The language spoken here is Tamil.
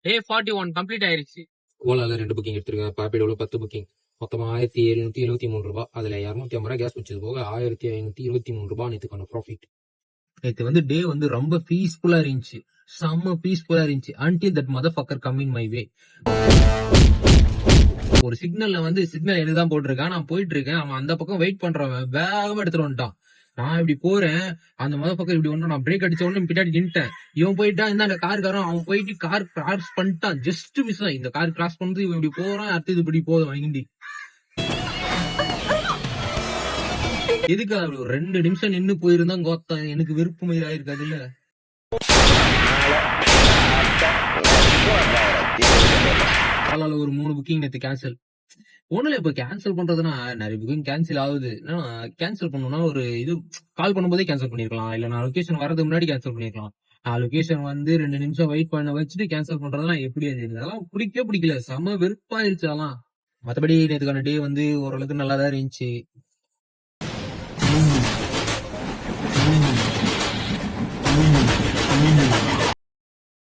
டே 41 கம்ப்ளீட் ஆயிருச்சு. ஓலால 2 புக்கிங் எடுத்திருக்கேன். பாப்பிடோல 10 புக்கிங். மொத்தமா 1773 ரூபாய். அதுல 250 ரூபாய் கேஸ் முடிச்சது போக 1523 ரூபாய் நேத்துக்கான ப்ராஃபிட். நேத்து வந்து டே வந்து ரொம்ப பீஸ்ஃபுல்லா இருந்துச்சு, செம்ம பீஸ்ஃபுல்லா இருந்துச்சு. until that motherfucker come in my way. ஒரு சிக்னல்ல வந்து சிக்னல் எனக்கு தான் போட்டிருக்கான், நான் போயிட்டு இருக்கேன். அவன் அந்த பக்கம் வெயிட் பண்றவன் வேகமா எடுத்துட்டு வந்துட்டான். நான் இப்படி போறேன், அந்த மதப்பக்கம் இப்படி ஒன்று நான் பிரேக் அடிச்ச உடனே பின்னாடி நின்ட்டேன். இவன் போயிட்டா இந்த காருக்காரன் அவன் போயிட்டு கார் கிராஸ் பண்ணிட்டான். ஜஸ்ட் மிஸ் தான். இந்த கார் கிராஸ் பண்ணது இவன் இப்படி போறான், அடுத்தது இப்படி போதும் வண்டி. எதுக்கு அப்படி ஒரு 2 நிமிஷம் நின்னு போயிருந்தா கோத்தா எனக்கு விருப்பம் ஆயிருக்காது இல்ல. ஒரு 3 புக்கிங் நேற்று கேன்சல். ஒண்ணுல இப்ப கேன்சல் பண்றதுன்னா நிறைய புக்கிங் கேன்சல் ஆகுது. கேன்சல் பண்ணணும்னா ஒரு இது கால் பண்ணும்போதே கேன்சல் பண்ணிருக்கலாம், இல்ல நான் லொகேஷன் வரதுக்கு முன்னாடி கேன்சல் பண்ணிருக்கலாம். லொகேஷன் வந்து 2 நிமிஷம் வெயிட் பண்ண வச்சுட்டு கேன்சல் பண்றதுலாம் எப்படி அது? அதெல்லாம் பிடிக்கல, செம வெறுப்பாயிருச்சு அதெல்லாம். மத்தபடி நேற்றுக்கான டே வந்து ஓரளவுக்கு நல்லாதான் இருந்துச்சு.